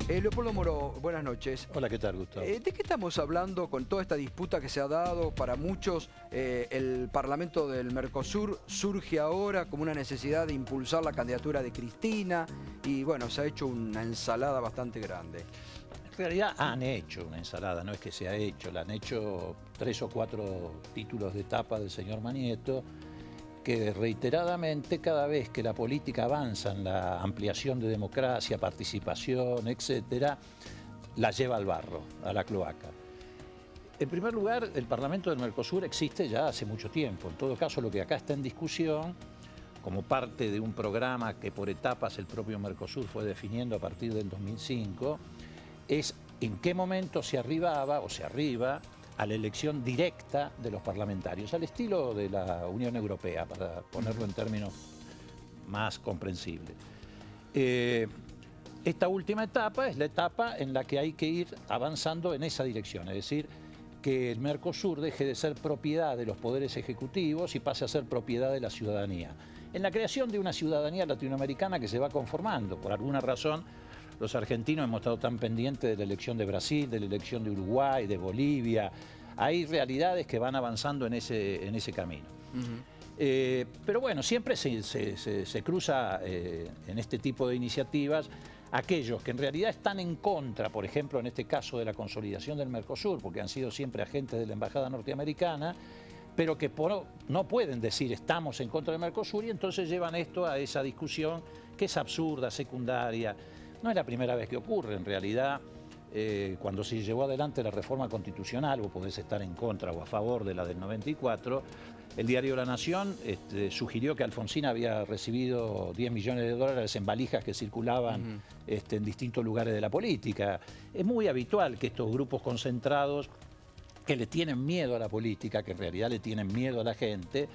Leopoldo Moro, buenas noches. Hola, ¿qué tal, Gustavo? ¿De qué estamos hablando con toda esta disputa que se ha dado? Para muchos, el Parlamento del Mercosur surge ahora como una necesidad de impulsar la candidatura de Cristina y bueno, se ha hecho una ensalada bastante grande. En realidad han hecho una ensalada, no es que se ha hecho, la han hecho 3 o 4 títulos de etapa del señor Manieto, que reiteradamente cada vez que la política avanza en la ampliación de democracia, participación, etcétera, la lleva al barro, a la cloaca. En primer lugar, el Parlamento del Mercosur existe ya hace mucho tiempo. En todo caso, lo que acá está en discusión, como parte de un programa que por etapas el propio Mercosur fue definiendo a partir del 2005, es en qué momento se arribaba o se arriba a la elección directa de los parlamentarios, al estilo de la Unión Europea, para ponerlo en términos más comprensibles. Esta última etapa es la etapa en la que hay que ir avanzando en esa dirección, es decir, que el Mercosur deje de ser propiedad de los poderes ejecutivos y pase a ser propiedad de la ciudadanía. En la creación de una ciudadanía latinoamericana que se va conformando, por alguna razón, los argentinos hemos estado tan pendientes de la elección de Brasil, de la elección de Uruguay, de Bolivia. Hay realidades que van avanzando en ese camino. Pero bueno, siempre se cruza en este tipo de iniciativas aquellos que en realidad están en contra, por ejemplo, en este caso de la consolidación del Mercosur, porque han sido siempre agentes de la embajada norteamericana, pero que no pueden decir estamos en contra del Mercosur y entonces llevan esto a esa discusión que es absurda, secundaria. No es la primera vez que ocurre, en realidad, cuando se llevó adelante la reforma constitucional, vos podés estar en contra o a favor de la del 94, el diario La Nación sugirió que Alfonsín había recibido 10 millones de dólares en valijas que circulaban en distintos lugares de la política. Es muy habitual que estos grupos concentrados que le tienen miedo a la política, que en realidad le tienen miedo a la gente,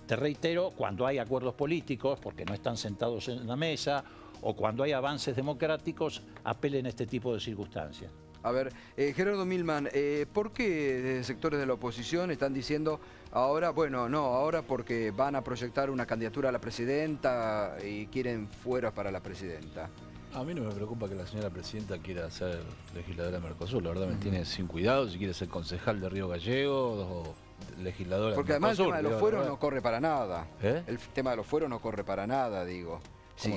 te reitero, cuando hay acuerdos políticos, porque no están sentados en la mesa, o cuando hay avances democráticos, apelen a este tipo de circunstancias. A ver, Gerardo Milman, ¿por qué desde sectores de la oposición están diciendo ahora, bueno, no, ahora porque van a proyectar una candidatura a la presidenta y quieren fueros para la presidenta? A mí no me preocupa que la señora presidenta quiera ser legisladora de Mercosur, la verdad me tiene sin cuidado si quiere ser concejal de Río Gallegos o legisladora porque de Mercosur. Porque además el tema de los fueros no corre para nada. ¿Eh? El tema de los fueros no corre para nada, digo. Si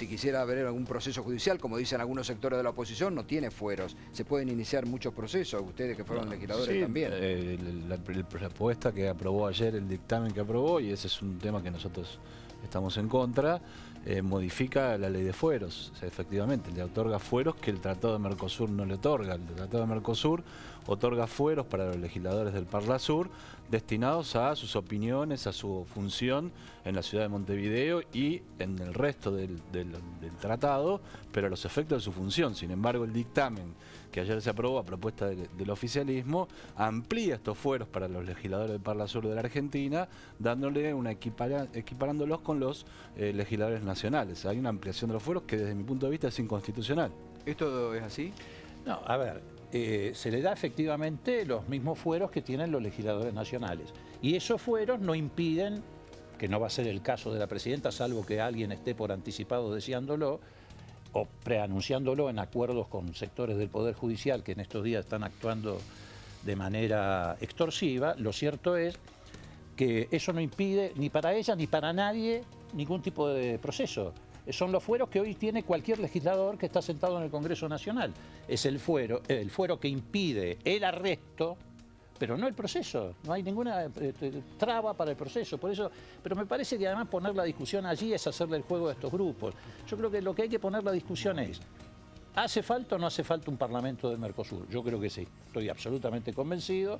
quisiera ver algún proceso judicial, como dicen algunos sectores de la oposición, no tiene fueros. Se pueden iniciar muchos procesos, ustedes que fueron legisladores sí, también. La propuesta que aprobó ayer, el dictamen que aprobó, y ese es un tema que nosotros estamos en contra, modifica la ley de fueros. O sea, efectivamente, le otorga fueros que el Tratado de Mercosur no le otorga. El Tratado de Mercosur otorga fueros para los legisladores del Parlasur destinados a sus opiniones, a su función en la ciudad de Montevideo y en el resto del tratado, pero a los efectos de su función. Sin embargo, el dictamen que ayer se aprobó a propuesta del oficialismo amplía estos fueros para los legisladores del Parlasur de la Argentina, dándole equiparándolos con los legisladores nacionales. Hay una ampliación de los fueros que desde mi punto de vista es inconstitucional. ¿Esto es así? No, a ver, se le da efectivamente los mismos fueros que tienen los legisladores nacionales. Y esos fueros no impiden, que no va a ser el caso de la presidenta, salvo que alguien esté por anticipado deseándolo, o preanunciándolo en acuerdos con sectores del Poder Judicial que en estos días están actuando de manera extorsiva. Lo cierto es que eso no impide ni para ella ni para nadie ningún tipo de proceso. Son los fueros que hoy tiene cualquier legislador que está sentado en el Congreso Nacional. Es el fuero que impide el arresto, pero no el proceso. No hay ninguna traba para el proceso. Por eso, pero me parece que además poner la discusión allí es hacerle el juego a estos grupos. Yo creo que lo que hay que poner la discusión es, ¿hace falta o no hace falta un Parlamento del Mercosur? Yo creo que sí. Estoy absolutamente convencido.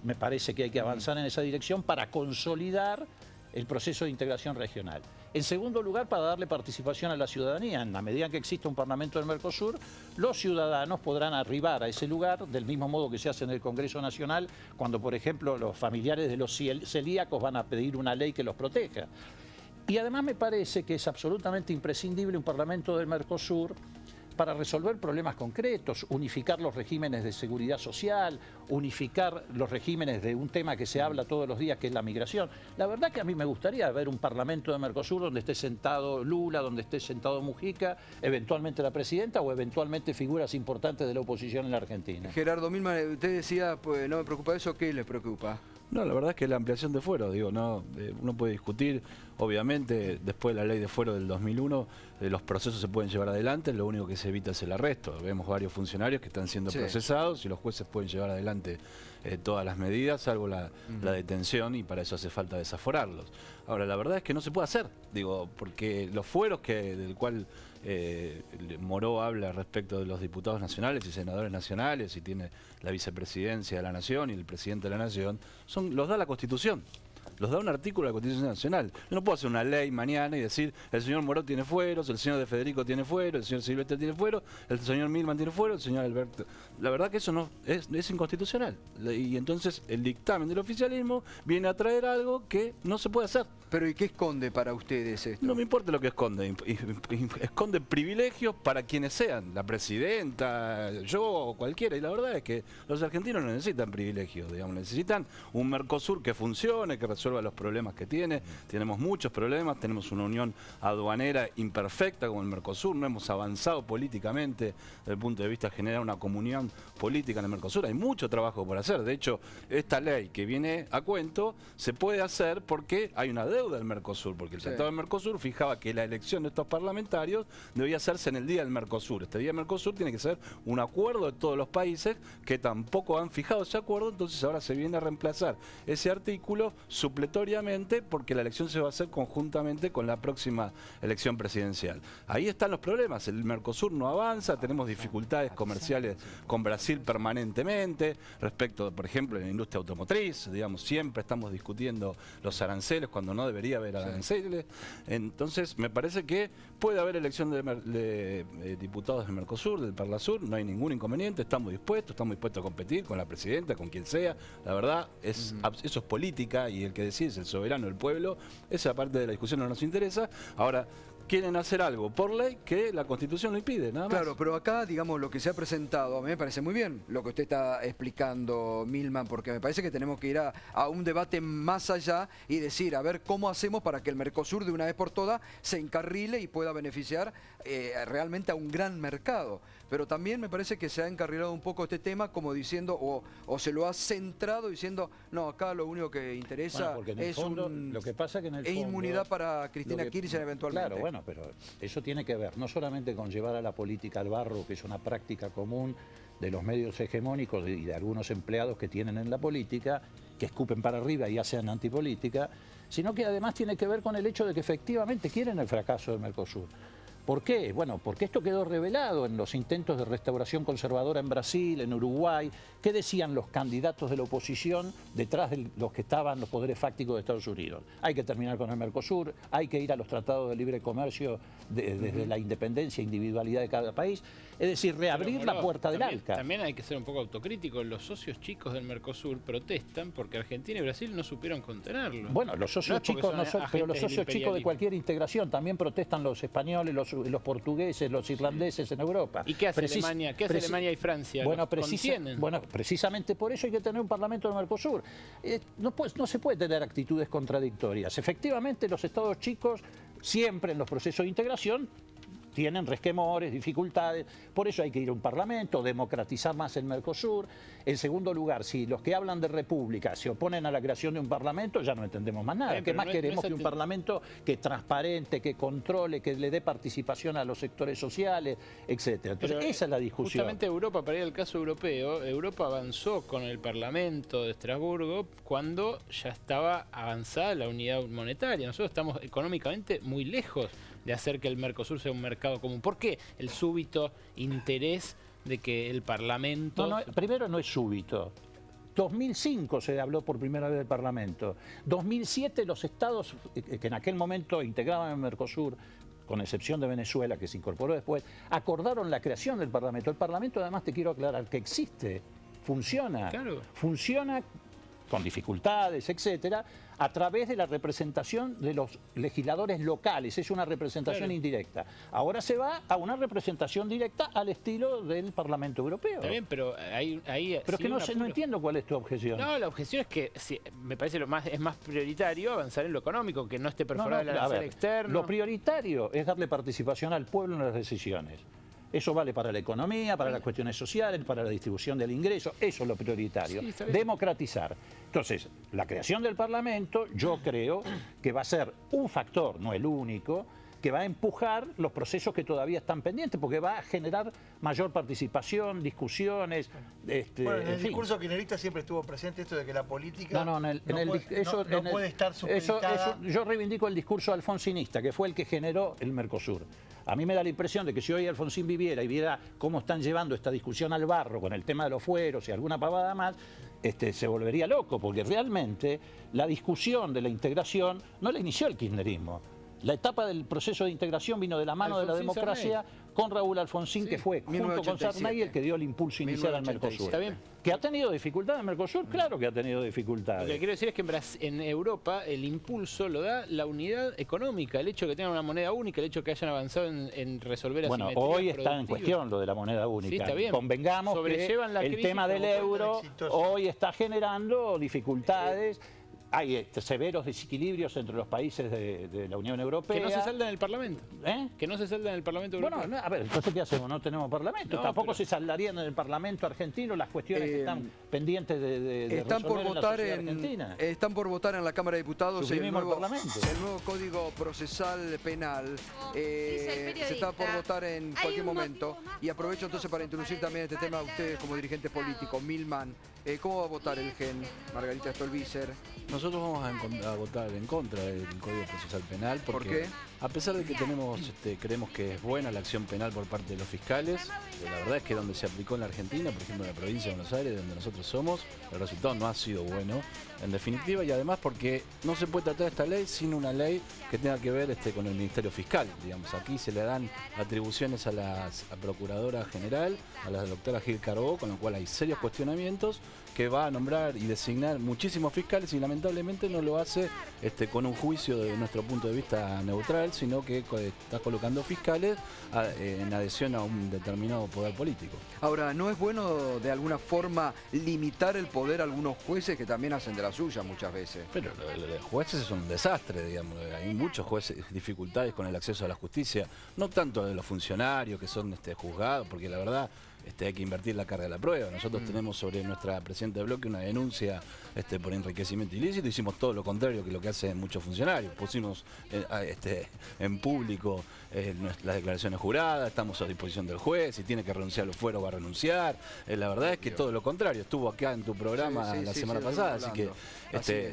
Me parece que hay que avanzar en esa dirección para consolidar el proceso de integración regional. En segundo lugar, para darle participación a la ciudadanía. En la medida en que exista un Parlamento del Mercosur, los ciudadanos podrán arribar a ese lugar del mismo modo que se hace en el Congreso Nacional, cuando, por ejemplo, los familiares de los celíacos van a pedir una ley que los proteja. Y además me parece que es absolutamente imprescindible un Parlamento del Mercosur para resolver problemas concretos, unificar los regímenes de seguridad social, unificar los regímenes de un tema que se habla todos los días, que es la migración. La verdad que a mí me gustaría ver un parlamento de Mercosur donde esté sentado Lula, donde esté sentado Mujica, eventualmente la presidenta o eventualmente figuras importantes de la oposición en la Argentina. Gerardo Milman, usted decía, pues no me preocupa eso, ¿qué le preocupa? No, la verdad es que la ampliación de fuero, digo, no, uno puede discutir, obviamente, después de la ley de fuero del 2001, los procesos se pueden llevar adelante, lo único que se evita es el arresto. Vemos varios funcionarios que están siendo procesados y los jueces pueden llevar adelante todas las medidas, salvo la detención, y para eso hace falta desaforarlos. Ahora, la verdad es que no se puede hacer, digo, porque los fueros del cual Moró habla respecto de los diputados nacionales y senadores nacionales, y tiene la vicepresidencia de la Nación y el presidente de la Nación, los da la Constitución. Los da un artículo de la Constitución Nacional. Yo no puedo hacer una ley mañana y decir el señor Moró tiene fueros, el señor de Federico tiene fuero, el señor Silvestre tiene fuero, el señor Milman tiene fuero, el señor Alberto. La verdad que eso no es inconstitucional. Y entonces el dictamen del oficialismo viene a traer algo que no se puede hacer. Pero ¿y qué esconde para ustedes esto? No me importa lo que esconde. Esconde privilegios para quienes sean. La presidenta, yo o cualquiera. Y la verdad es que los argentinos no necesitan privilegios, digamos. Necesitan un Mercosur que funcione, que resuelva los problemas que tiene. Tenemos muchos problemas. Tenemos una unión aduanera imperfecta como el Mercosur. No hemos avanzado políticamente desde el punto de vista de generar una comunión política en el Mercosur. Hay mucho trabajo por hacer. De hecho, esta ley que viene a cuento se puede hacer porque hay una deuda del Mercosur, porque el Tratado del Mercosur fijaba que la elección de estos parlamentarios debía hacerse en el día del Mercosur. Este día del Mercosur tiene que ser un acuerdo de todos los países que tampoco han fijado ese acuerdo, entonces ahora se viene a reemplazar ese artículo supletoriamente porque la elección se va a hacer conjuntamente con la próxima elección presidencial. Ahí están los problemas, el Mercosur no avanza, tenemos dificultades comerciales con Brasil permanentemente, respecto, por ejemplo, en la industria automotriz, digamos, siempre estamos discutiendo los aranceles cuando no debería haber aranceles. Entonces, me parece que puede haber elección de diputados del Mercosur, del Parlasur, no hay ningún inconveniente, estamos dispuestos a competir con la presidenta, con quien sea. La verdad, eso es política y el que decide es el soberano del pueblo. Esa parte de la discusión no nos interesa. Ahora, quieren hacer algo por ley que la Constitución lo impide, nada más. Claro, pero acá, digamos, lo que se ha presentado, a mí me parece muy bien lo que usted está explicando, Milman, porque me parece que tenemos que ir a un debate más allá y decir, a ver, cómo hacemos para que el Mercosur de una vez por todas se encarrile y pueda beneficiar realmente a un gran mercado. Pero también me parece que se ha encarrilado un poco este tema como diciendo, o se lo ha centrado diciendo, no, acá lo único que interesa es lo que pasa que en el fondo, inmunidad para Cristina Kirchner eventualmente. Claro, bueno, pero eso tiene que ver no solamente con llevar a la política al barro, que es una práctica común de los medios hegemónicos y de algunos empleados que tienen en la política, que escupen para arriba y hacen antipolítica, sino que además tiene que ver con el hecho de que efectivamente quieren el fracaso del Mercosur. ¿Por qué? Bueno, porque esto quedó revelado en los intentos de restauración conservadora en Brasil, en Uruguay. ¿Qué decían los candidatos de la oposición detrás de los que estaban los poderes fácticos de Estados Unidos? Hay que terminar con el Mercosur, hay que ir a los tratados de libre comercio desde la independencia e individualidad de cada país. Es decir, reabrir la puerta del ALCA. También hay que ser un poco autocríticos. Los socios chicos del Mercosur protestan porque Argentina y Brasil no supieron contenerlo. Bueno, los socios chicos no son, pero los socios chicos de cualquier integración también protestan los españoles, los portugueses, los irlandeses en Europa. ¿Y qué hace Alemania? ¿Qué hace Alemania y Francia? Bueno, precisamente por eso hay que tener un parlamento del Mercosur. No se puede tener actitudes contradictorias. Efectivamente, los estados chicos siempre en los procesos de integración tienen resquemores, dificultades, por eso hay que ir a un parlamento, democratizar más el Mercosur. En segundo lugar, si los que hablan de república se oponen a la creación de un parlamento, ya no entendemos más nada. ¿Qué más queremos que un parlamento que transparente, que controle, que le dé participación a los sectores sociales, etcétera? Entonces, esa es la discusión. Justamente Europa, para ir al caso europeo, Europa avanzó con el Parlamento de Estrasburgo cuando ya estaba avanzada la unidad monetaria. Nosotros estamos económicamente muy lejos de hacer que el Mercosur sea un mercado común. ¿Por qué el súbito interés de que el Parlamento... Primero no es súbito. 2005 se habló por primera vez del Parlamento. 2007 los estados que en aquel momento integraban el Mercosur, con excepción de Venezuela, que se incorporó después, acordaron la creación del Parlamento. El Parlamento, además, te quiero aclarar que existe, funciona. Claro. Funciona con dificultades, etcétera, a través de la representación de los legisladores locales. Es una representación indirecta. Ahora se va a una representación directa al estilo del Parlamento Europeo. Está bien, pero ahí pero es que no entiendo cuál es tu objeción. No, la objeción es que me parece es más prioritario avanzar en lo económico, que no esté perforada la arancel externo. Lo prioritario es darle participación al pueblo en las decisiones. Eso vale para la economía, para las cuestiones sociales, para la distribución del ingreso. Eso es lo prioritario. Sí, democratizar. Entonces, la creación del Parlamento, yo creo que va a ser un factor, no el único, que va a empujar los procesos que todavía están pendientes, porque va a generar mayor participación, discusiones. Bueno, en el discurso kirchnerista siempre estuvo presente esto de que la política no puede estar supeditada. Yo reivindico el discurso alfonsinista, que fue el que generó el Mercosur. A mí me da la impresión de que si hoy Alfonsín viviera y viera cómo están llevando esta discusión al barro con el tema de los fueros y alguna pavada más, se volvería loco, porque realmente la discusión de la integración no la inició el kirchnerismo. La etapa del proceso de integración vino de la mano de la democracia con Raúl Alfonsín, que fue junto con Sarney el que dio el impulso inicial al Mercosur. ¿Está bien? ¿Que ha tenido dificultades el Mercosur? Claro que ha tenido dificultades. Lo que quiero decir es que en Europa el impulso lo da la unidad económica, el hecho de que tengan una moneda única, el hecho de que hayan avanzado en resolver asimetrías hoy está en cuestión lo de la moneda única. Sí, está bien. Convengamos que el tema del euro hoy está generando dificultades. Hay severos desequilibrios entre los países de la Unión Europea. Que no se salda en el Parlamento. Que no se salda en el Parlamento Europeo. Bueno, a ver, entonces ¿qué hacemos? No tenemos Parlamento. Tampoco se saldarían en el Parlamento argentino las cuestiones que están pendientes de están por votar argentina. Están por votar en la Cámara de Diputados el nuevo Código Procesal Penal. Se está por votar en cualquier momento. Y aprovecho entonces para introducir también este tema a ustedes como dirigentes políticos. Milman, ¿cómo va a votar el GEN, Margarita Stolbizer? Nosotros vamos a votar en contra del Código Procesal Penal porque, ¿por qué? A pesar de que creemos que es buena la acción penal por parte de los fiscales, la verdad es que donde se aplicó en la Argentina, por ejemplo en la provincia de Buenos Aires, donde nosotros somos, el resultado no ha sido bueno, en definitiva, y además porque no se puede tratar esta ley sin una ley que tenga que ver con el Ministerio Fiscal. Digamos, aquí se le dan atribuciones a la Procuradora General, a la doctora Gil Carbó, con lo cual hay serios cuestionamientos, que va a nombrar y designar muchísimos fiscales y lamentablemente no lo hace con un juicio de nuestro punto de vista neutral, sino que está colocando fiscales en adhesión a un determinado poder político. Ahora, ¿no es bueno de alguna forma limitar el poder a algunos jueces que también hacen de la suya muchas veces? Pero los jueces es un desastre, digamos. Hay muchos jueces, dificultades con el acceso a la justicia, no tanto de los funcionarios que son juzgados, porque la verdad hay que invertir la carga de la prueba. Nosotros tenemos sobre nuestra presidenta de bloque una denuncia por enriquecimiento ilícito. Hicimos todo lo contrario que lo que hacen muchos funcionarios. Pusimos en público las declaraciones juradas, estamos a disposición del juez, si tiene que renunciar a los fueros va a renunciar. La verdad es que todo lo contrario. Estuvo acá en tu programa la semana pasada, así que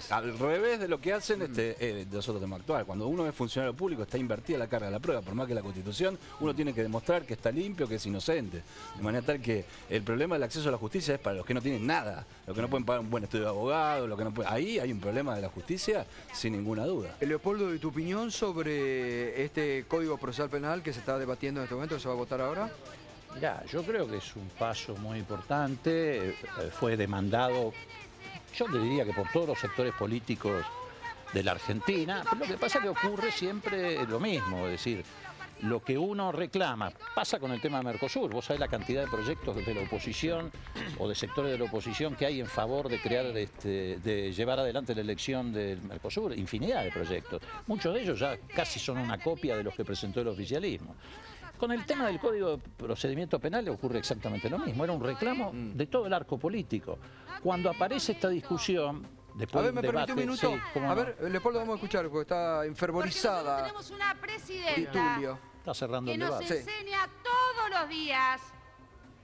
al revés de lo que hacen, nosotros tenemos que actuar. Cuando uno es funcionario público está invertida la carga de la prueba, por más que la Constitución, uno tiene que demostrar que está limpio, que es inocente. De manera tal que el problema del acceso a la justicia es para los que no tienen nada, los que no pueden pagar un buen estudio de abogado, los que no pueden... Ahí hay un problema de la justicia sin ninguna duda. Leopoldo, ¿y tu opinión sobre este Código Procesal Penal que se está debatiendo en este momento, que se va a votar ahora? Mirá, yo creo que es un paso muy importante, fue demandado, yo te diría que por todos los sectores políticos de la Argentina, pero lo que pasa es que ocurre siempre lo mismo, es decir, lo que uno reclama, pasa con el tema de Mercosur, vos sabés la cantidad de proyectos de la oposición o de sectores de la oposición que hay en favor de crear, de llevar adelante la elección del Mercosur, infinidad de proyectos, muchos de ellos ya casi son una copia de los que presentó el oficialismo. Con el tema del Código de Procedimiento Penal ocurre exactamente lo mismo, era un reclamo de todo el arco político. Cuando aparece esta discusión, después a ver, ¿me permite un minuto? Sí, a ver, Leopoldo, vamos a escuchar, porque está enfervorizada. Tenemos una presidenta está cerrando que el nos debate. enseña todos los días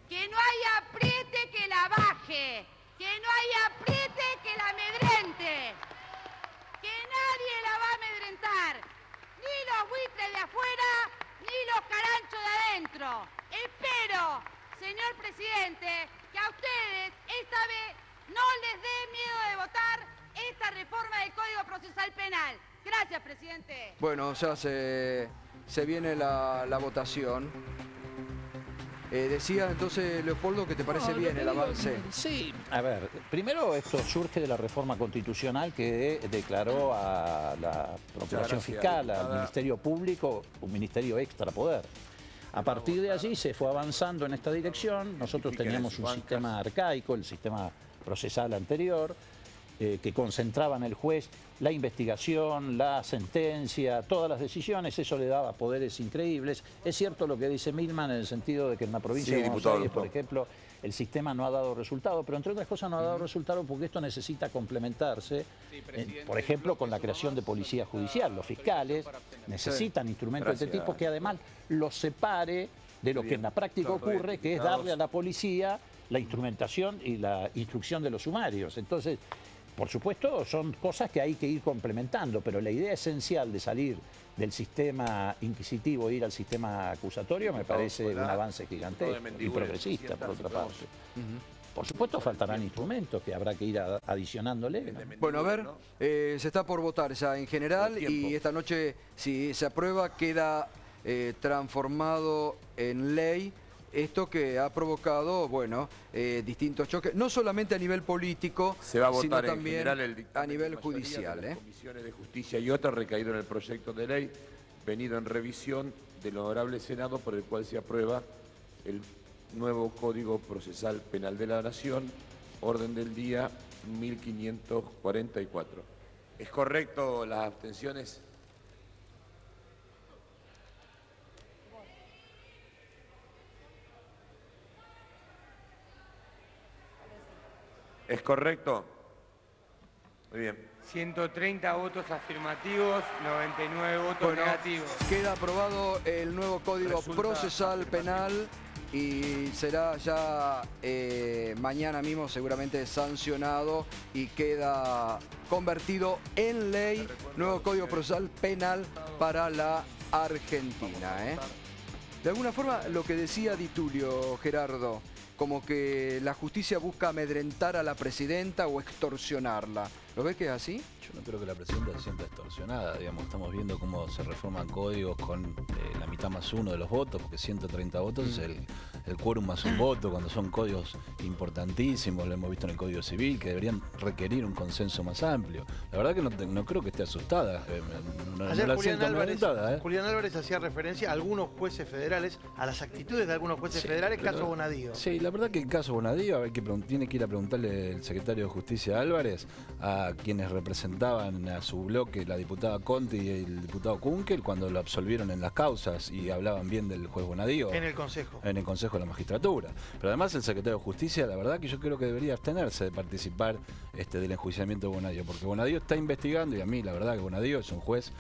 que no hay apriete que la baje, que no hay apriete que la amedrente, que nadie la va a amedrentar, ni los buitres de afuera, ni los caranchos de adentro. Espero, señor presidente, que a ustedes esta vez no les dé miedo de votar esta reforma del Código Procesal Penal. Gracias, presidente. Bueno, o sea, se viene la votación. Decía entonces, Leopoldo, que te parece bien el avance. Sí, a ver, primero esto surge de la reforma constitucional que declaró a la Procuración Fiscal, al Ministerio Público, un ministerio extrapoder. A partir de allí se fue avanzando en esta dirección. Nosotros teníamos un sistema arcaico, el sistema procesal anterior, que concentraba en el juez la investigación, la sentencia, todas las decisiones. Eso le daba poderes increíbles. Es cierto lo que dice Milman en el sentido de que en la provincia de Buenos Aires, por ejemplo, el sistema no ha dado resultado, pero entre otras cosas no ha dado resultado porque esto necesita complementarse, por ejemplo, con la creación de policía judicial. Los fiscales necesitan instrumentos de este tipo que además los separe de lo que en la práctica ocurre, que es darle a la policía la instrumentación y la instrucción de los sumarios. Entonces, por supuesto, son cosas que hay que ir complementando, pero la idea esencial de salir del sistema inquisitivo e ir al sistema acusatorio me parece un avance gigantesco y progresista, por otra parte. Por supuesto, faltarán instrumentos que habrá que ir adicionándole. Bueno, a ver, se está por votar ya en general y esta noche, si se aprueba, queda transformado en ley. Esto que ha provocado, bueno, distintos choques, no solamente a nivel político, se va a votar sino en también general el dictamen a nivel de mayoría judicial. De las comisiones de justicia y otras recaído en el proyecto de ley, venido en revisión del Honorable Senado, por el cual se aprueba el nuevo Código Procesal Penal de la Nación, orden del día 1544. ¿Es correcto las abstenciones? ¿Es correcto? Muy bien. 130 votos afirmativos, 99 votos negativos. Queda aprobado el nuevo Código Procesal Penal y será ya mañana mismo seguramente sancionado y queda convertido en ley. Nuevo Código Procesal Penal para la Argentina. De alguna forma, lo que decía Di Tulio, Gerardo, como que la justicia busca amedrentar a la presidenta o extorsionarla. ¿Lo ves que es así? Yo no creo que la presidenta se sienta extorsionada, digamos. Estamos viendo cómo se reforman códigos con la mitad más uno de los votos, porque 130 votos es el quórum más un voto, cuando son códigos importantísimos, lo hemos visto en el Código Civil, que deberían requerir un consenso más amplio. La verdad que no creo que esté asustada. Ayer la siento amedrentada, Julián Álvarez hacía referencia a algunos jueces federales, a las actitudes de algunos jueces federales, caso Bonadío. Sí, la verdad que el caso Bonadío, tiene que ir a preguntarle el secretario de Justicia Álvarez a quienes representaban a su bloque, la diputada Conti y el diputado Kunkel, cuando lo absolvieron en las causas y hablaban bien del juez Bonadío. En el Consejo. En el Consejo de la Magistratura. Pero además el secretario de Justicia, la verdad que yo creo que debería abstenerse de participar del enjuiciamiento de Bonadío, porque Bonadío está investigando, y a mí la verdad que Bonadío es un juez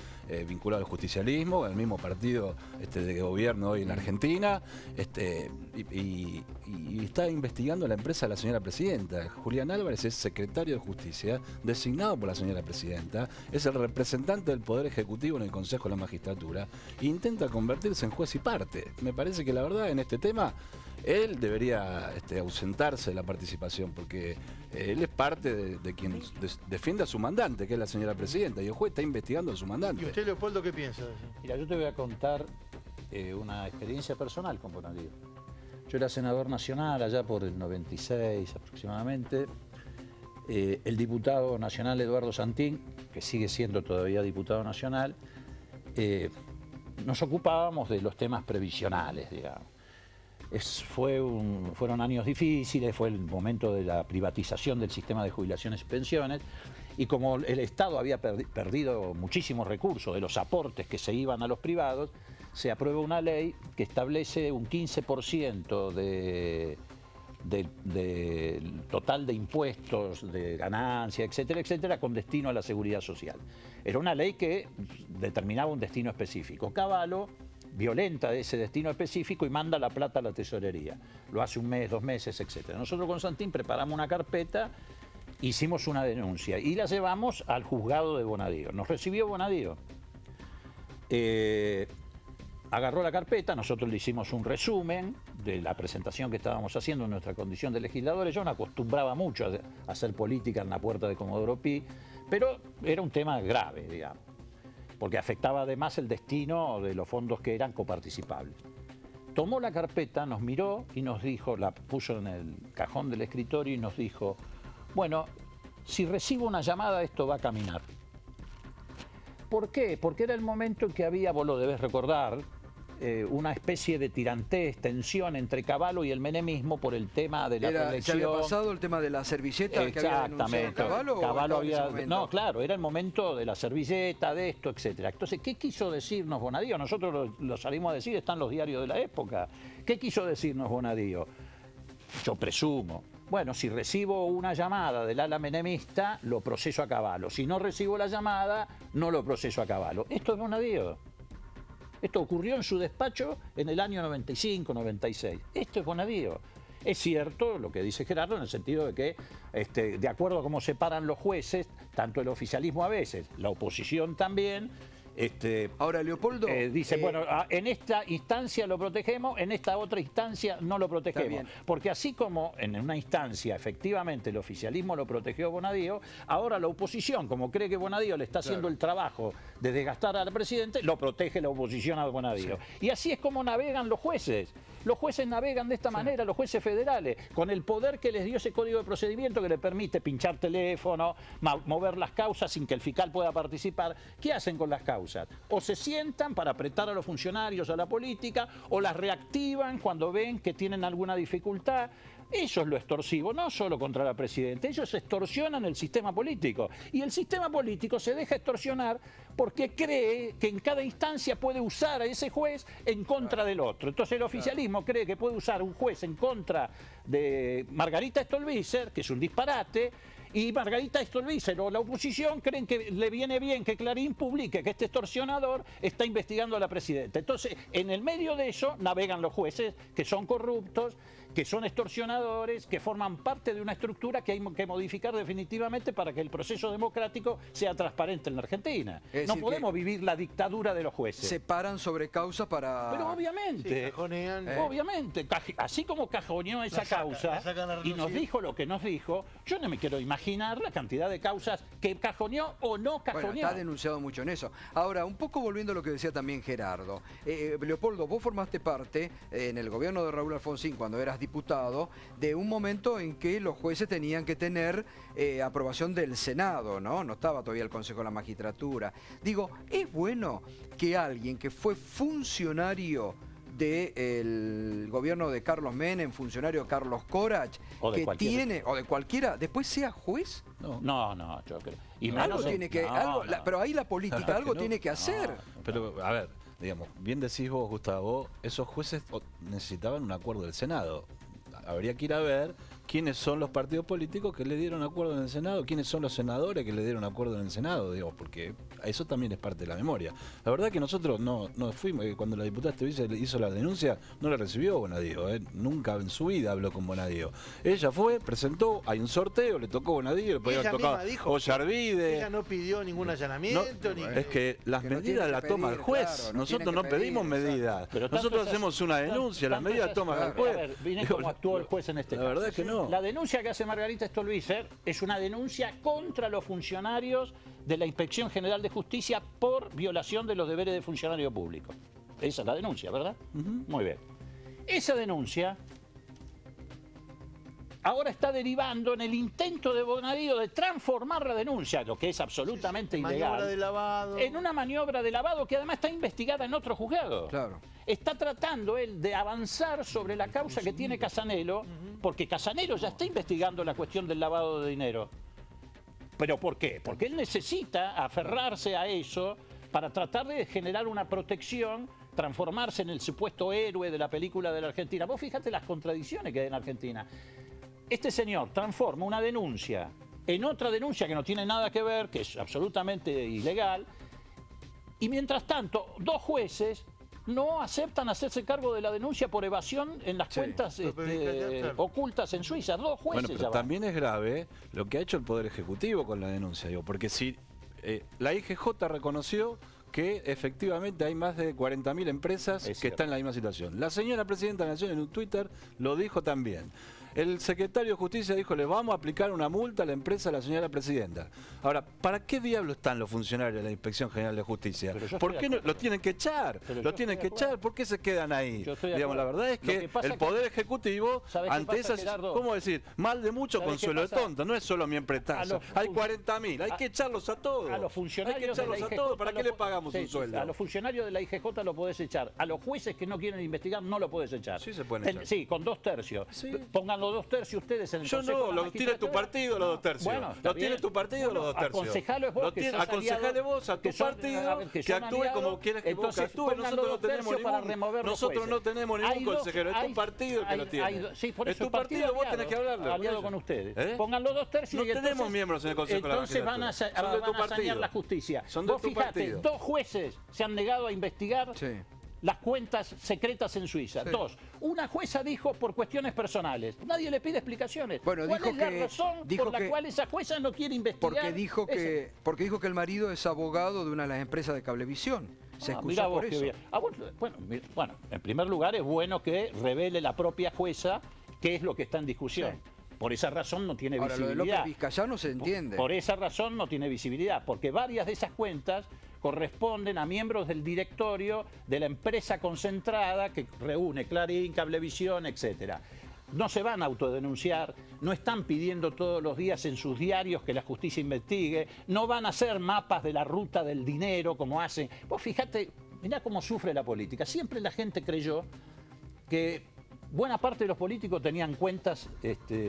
vinculado al justicialismo, al mismo partido de gobierno hoy en Argentina, y está investigando la empresa de la señora presidenta. Julián Álvarez es secretario de Justicia, designado por la señora presidenta, es el representante del Poder Ejecutivo en el Consejo de la Magistratura, e intenta convertirse en juez y parte. Me parece que la verdad en este tema él debería ausentarse de la participación, porque él es parte de quien defiende a su mandante, que es la señora presidenta, y el juez está investigando a su mandante. ¿Y usted, Leopoldo, qué piensa de eso? Mira, yo te voy a contar una experiencia personal con Bonadío. Yo era senador nacional allá por el 96 aproximadamente. El diputado nacional Eduardo Santín, que sigue siendo todavía diputado nacional, nos ocupábamos de los temas previsionales, digamos. Fueron años difíciles, fue el momento de la privatización del sistema de jubilaciones y pensiones, y como el Estado había perdido muchísimos recursos de los aportes que se iban a los privados, se aprueba una ley que establece un 15% del total de impuestos, de ganancia, etcétera, etcétera, con destino a la seguridad social. Era una ley que determinaba un destino específico. Cavallo violenta ese destino específico y manda la plata a la tesorería. Lo hace un mes, 2 meses, etcétera. Nosotros con Santín preparamos una carpeta, hicimos una denuncia y la llevamos al juzgado de Bonadío. Nos recibió Bonadío. Agarró la carpeta, nosotros le hicimos un resumen de la presentación que estábamos haciendo en nuestra condición de legisladores. Yo no acostumbraba mucho a hacer política en la puerta de Comodoro Pi, pero era un tema grave, digamos, porque afectaba además el destino de los fondos que eran coparticipables. tomó la carpeta, nos miró y nos dijo, la puso en el cajón del escritorio y nos dijo, bueno, si recibo una llamada esto va a caminar. ¿Por qué? Porque era el momento en que había, vos lo debés recordar, una especie de tirantez, tensión entre Cavallo y el menemismo por el tema de la reelección. ¿Se había pasado el tema de la servilleta que había denunciado Cavallo? Cavallo había, no, claro, era el momento de la servilleta, de esto, etcétera. Entonces, ¿qué quiso decirnos Bonadío? Nosotros lo salimos a decir, están los diarios de la época. ¿Qué quiso decirnos Bonadío? Yo presumo. Bueno, si recibo una llamada del ala menemista, lo proceso a Cavallo. Si no recibo la llamada, no lo proceso a Cavallo. Esto es Bonadío. Esto ocurrió en su despacho en el año 95, 96. Esto es Bonadío. Es cierto lo que dice Gerardo en el sentido de que, de acuerdo a cómo se paran los jueces, tanto el oficialismo a veces, la oposición también, ahora Leopoldo dice, bueno, en esta instancia lo protegemos, en esta otra instancia no lo protegemos. Porque así como en una instancia efectivamente el oficialismo lo protegió a Bonadío, ahora la oposición, como cree que Bonadío le está haciendo el trabajo de desgastar al presidente, lo protege la oposición a Bonadío. Y así es como navegan los jueces. Los jueces navegan de esta manera, los jueces federales, con el poder que les dio ese código de procedimiento que le permite pinchar teléfono, mover las causas sin que el fiscal pueda participar. ¿Qué hacen con las causas? O se sientan para apretar a los funcionarios a la política, o las reactivan cuando ven que tienen alguna dificultad. Eso es lo extorsivo, no solo contra la presidenta. Ellos extorsionan el sistema político. Y el sistema político se deja extorsionar porque cree que en cada instancia puede usar a ese juez en contra del otro. Entonces el oficialismo cree que puede usar un juez en contra de Margarita Stolbizer, que es un disparate, y Margarita Stolbizer o la oposición creen que le viene bien que Clarín publique que este extorsionador está investigando a la presidenta. Entonces, en el medio de eso navegan los jueces que son corruptos, que son extorsionadores, que forman parte de una estructura que hay que modificar definitivamente para que el proceso democrático sea transparente en la Argentina. No podemos vivir la dictadura de los jueces. Se paran sobre causa para... Pero obviamente, obviamente, así como cajoneó esa causa y nos dijo lo que nos dijo, yo no me quiero imaginar la cantidad de causas que cajoneó o no cajoneó. Bueno, está denunciado mucho en eso. Ahora, un poco volviendo a lo que decía también Gerardo. Leopoldo, vos formaste parte en el gobierno de Raúl Alfonsín, cuando eras diputado, de un momento en que los jueces tenían que tener aprobación del Senado, ¿no? No estaba todavía el Consejo de la Magistratura. Digo, ¿es bueno que alguien que fue funcionario del gobierno de Carlos Menem, funcionario de Carlos Corach, que tiene, o de cualquiera, después sea juez? No, yo creo. Y algo tiene que, pero ahí la política algo tiene que hacer. Pero, a ver, digamos, bien decís vos, Gustavo, esos jueces necesitaban un acuerdo del Senado. Habría que ir a ver quiénes son los partidos políticos que le dieron acuerdo en el Senado, quiénes son los senadores que le dieron acuerdo en el Senado, digamos, porque eso también es parte de la memoria. La verdad que nosotros no fuimos, cuando la diputada hizo la denuncia, no la recibió Bonadío, nunca en su vida habló con Bonadío. Ella fue, presentó, hay un sorteo, le tocó Bonadío, le podía haber tocado Ollarvide. Ella no pidió ningún allanamiento. Es que las medidas las toma el juez, claro, nosotros no pedimos medidas, nosotros hacemos una denuncia, las medidas las toma el juez. A ver, vine como actuó el juez en este caso. La verdad es que no. La denuncia que hace Margarita Stolbizer es una denuncia contra los funcionarios de la Inspección General de Justicia por violación de los deberes de funcionario público. Esa es la denuncia, ¿verdad? Muy bien. Esa denuncia ahora está derivando en el intento de Bonadío de transformar la denuncia, lo que es absolutamente ilegal, de lavado, en una maniobra de lavado que además está investigada en otro juzgado. Claro. Está tratando él de avanzar sobre la causa que tiene Casanelo, porque Casanelo ya está investigando la cuestión del lavado de dinero. ¿Pero por qué? Porque él necesita aferrarse a eso para tratar de generar una protección, transformarse en el supuesto héroe de la película de la Argentina. Vos fíjate las contradicciones que hay en Argentina. Este señor transforma una denuncia en otra denuncia que no tiene nada que ver, que es absolutamente ilegal, y mientras tanto, dos jueces no aceptan hacerse cargo de la denuncia por evasión en las cuentas ocultas en Suiza. Dos jueces. Bueno, pero también es grave lo que ha hecho el Poder Ejecutivo con la denuncia, digo, porque si la IGJ reconoció que efectivamente hay más de 40.000 empresas que están en la misma situación. La señora Presidenta de la Nación en un Twitter lo dijo también. El secretario de Justicia dijo, le vamos a aplicar una multa a la empresa de la señora presidenta. Ahora, ¿para qué diablo están los funcionarios de la Inspección General de Justicia? ¿Por qué no los tienen que echar? Los tienen que echar, ¿por qué se quedan ahí? Digamos, la verdad es que el Poder Ejecutivo, ante esas, ¿cómo decir? Mal de mucho, consuelo de tonto. No es solo mi empretazo. Hay 40.000, hay que echarlos a todos. A los funcionarios hay que echarlos de la IGJ, a todos. ¿Para qué le pagamos un sueldo? A los funcionarios de la IGJ lo podés echar. A los jueces que no quieren investigar no lo podés echar. Sí se pueden echar. Sí, con 2 tercios. Sí. Pongan los 2 tercios ustedes en el Consejo. Yo no, los tiene tu partido los 2 tercios. Bueno, los tiene tu partido los 2 tercios. Aconsejalo vos, aconsejale vos a tu partido que actúe como quieres que vos actúe. Nosotros no tenemos ningún consejero. Es tu partido el que lo tiene. Es tu partido, vos tenés que hablarle. Aliado con ustedes. Pongan los 2 tercios. No tenemos miembros en el Consejo de la Entonces van a sanear la justicia. Vos fijate, 2 jueces se han negado a investigar las cuentas secretas en Suiza. 2. Una jueza dijo por cuestiones personales. Nadie le pide explicaciones. Bueno, ¿Cuál es la razón por la cual esa jueza no quiere investigar? Porque dijo que el marido es abogado de una de las empresas de Cablevisión. Se excusó por eso. Bueno, en primer lugar es bueno que revele la propia jueza qué es lo que está en discusión. Por esa razón no tiene visibilidad. Ahora, lo de López Vizcayano se entiende. Por esa razón no tiene visibilidad, porque varias de esas cuentas corresponden a miembros del directorio de la empresa concentrada que reúne Clarín, Cablevisión, etcétera. No se van a autodenunciar, no están pidiendo todos los días en sus diarios que la justicia investigue, no van a hacer mapas de la ruta del dinero como hacen. Vos fíjate, mirá cómo sufre la política. Siempre la gente creyó que buena parte de los políticos tenían cuentas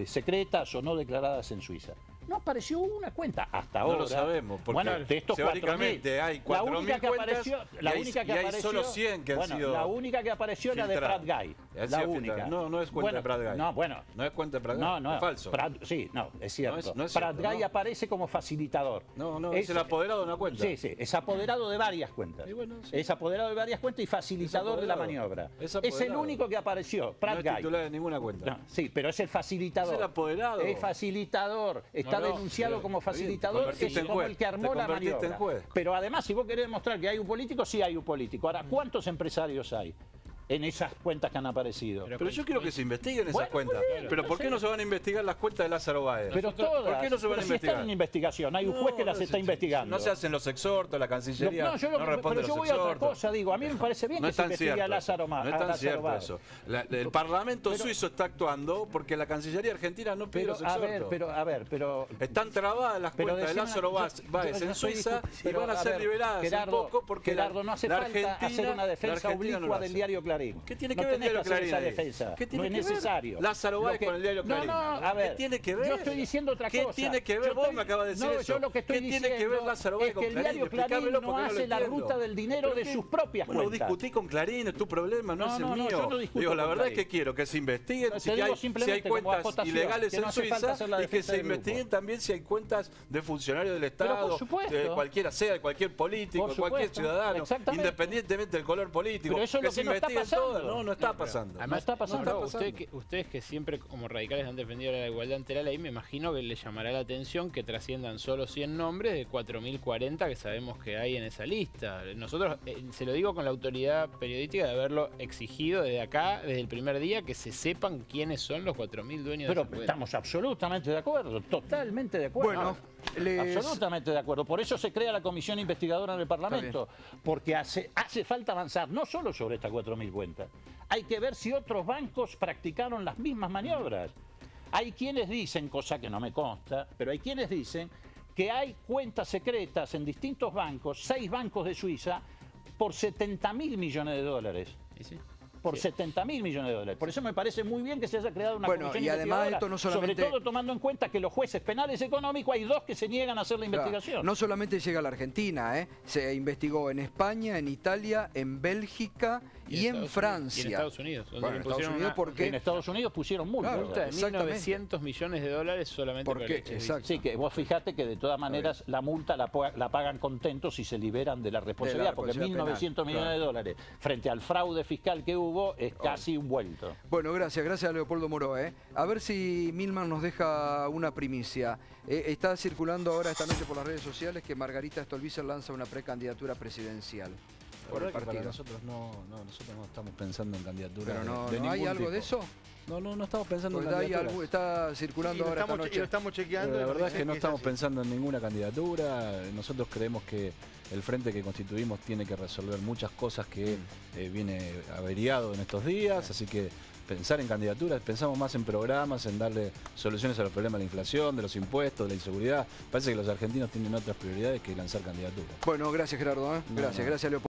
secretas o no declaradas en Suiza. No apareció una cuenta hasta ahora. No lo sabemos, porque de estos teóricamente hay 4.000 cuentas y hay solo 100 que han sido la única que apareció era de Prat Guy. La única. No es cuenta de Prat Guy. No es cuenta de Prat Guy. No, es falso. Sí, es cierto. No es Prat cierto, Guy aparece como facilitador. Es el apoderado de una cuenta. Sí, es apoderado de varias cuentas. Es apoderado de varias cuentas y facilitador de la maniobra. Es el único que apareció, Prat Guy. No es titular de ninguna cuenta. Sí, pero es el facilitador. Es el apoderado. Es facilitador. Está denunciado como facilitador, es como el que armó la maniobra. Pero además, si vos querés demostrar que hay un político, sí hay un político. Ahora, ¿cuántos empresarios hay en esas cuentas que han aparecido? Pero yo quiero que se investiguen esas cuentas. Pero ¿por qué no se van a investigar las cuentas de Lázaro Báez? Pero todas. ¿Por qué no se van a investigar? Si están en investigación, hay un juez que las está investigando. No se hacen los exhortos, la Cancillería no responde pero a los yo voy a otra cosa, digo, a mí me parece bien que se investigue a Lázaro Báez. No es tan cierto eso. El Parlamento suizo está actuando porque la Cancillería argentina no pide los exhortos. Pero están trabadas las cuentas de Lázaro Báez en Suiza y van a ser liberadas un poco porque Gerardo, no hace falta hacer una defensa oblicua del diario Clarín. ¿Qué tiene que ver el diario Clarín? Esa defensa. No es necesario. Lázaro Báez con el diario Clarín. ¿Qué tiene que ver? Yo estoy diciendo otra cosa. ¿Qué tiene que ver? Vos me acabas de decir eso. Yo lo que estoy diciendo tiene que ver Lázaro Báez con Clarín? Es que el diario Clarín no hace la ruta del dinero de sus propias cuentas. Lo discutí con Clarín, es tu problema, no es el mío. Digo, la verdad es que quiero que se investiguen si hay cuentas ilegales en Suiza y que se investiguen también si hay cuentas de funcionarios del Estado, de cualquiera sea, de cualquier político, cualquier ciudadano, independientemente del color político, que se investiguen todas. No está pasando. Además, está pasando. Ustedes que siempre como radicales han defendido la igualdad ante la ley, me imagino que les llamará la atención que trasciendan solo 100 nombres de 4.040 que sabemos que hay en esa lista. Nosotros, se lo digo con la autoridad periodística de haberlo exigido desde acá, desde el primer día, que se sepan quiénes son los 4.000 dueños de esa cuenta. Pero estamos absolutamente de acuerdo, totalmente de acuerdo. Bueno, absolutamente de acuerdo. Por eso se crea la comisión investigadora en el Parlamento, porque hace falta avanzar no solo sobre estas 4.000 cuentas. Hay que ver si otros bancos practicaron las mismas maniobras. Hay quienes dicen, cosa que no me consta, pero hay quienes dicen que hay cuentas secretas en distintos bancos, 6 bancos de Suiza, por 70.000 millones de dólares. Por 70.000 millones de dólares. Por eso me parece muy bien que se haya creado una comisión y además esto no solamente, sobre todo tomando en cuenta que los jueces penales económicos hay 2 que se niegan a hacer la investigación. No solamente llega a la Argentina, se investigó en España, en Italia, en Bélgica y en Francia. Y en Estados Unidos. En Estados Unidos pusieron multa. Multa de 1.900 millones de dólares solamente por leche. Sí, que vos fijate que de todas maneras la multa la pagan contentos si se liberan de la responsabilidad, porque 1.900 millones de dólares frente al fraude fiscal que hubo es casi un vuelto. Bueno, gracias a Leopoldo Moró. A ver si Milman nos deja una primicia. Está circulando ahora esta noche por las redes sociales que Margarita Stolbizer lanza una precandidatura presidencial. por el verdad que para partido. nosotros nosotros no estamos pensando en candidatura. Pero no, de ¿no hay ningún algo de tipo. eso? No estamos pensando en Porque hay candidatura. algo, está circulando ahora esta Y lo noche. estamos Pero chequeando. la y nos verdad es dicen que no estamos así. pensando en ninguna candidatura. Nosotros creemos que el frente que constituimos tiene que resolver muchas cosas que viene averiado en estos días, así que pensar en candidaturas, pensamos más en programas, en darle soluciones a los problemas de la inflación, de los impuestos, de la inseguridad. Parece que los argentinos tienen otras prioridades que lanzar candidaturas. Bueno, gracias Gerardo. No, Gracias, no. gracias Leopoldo.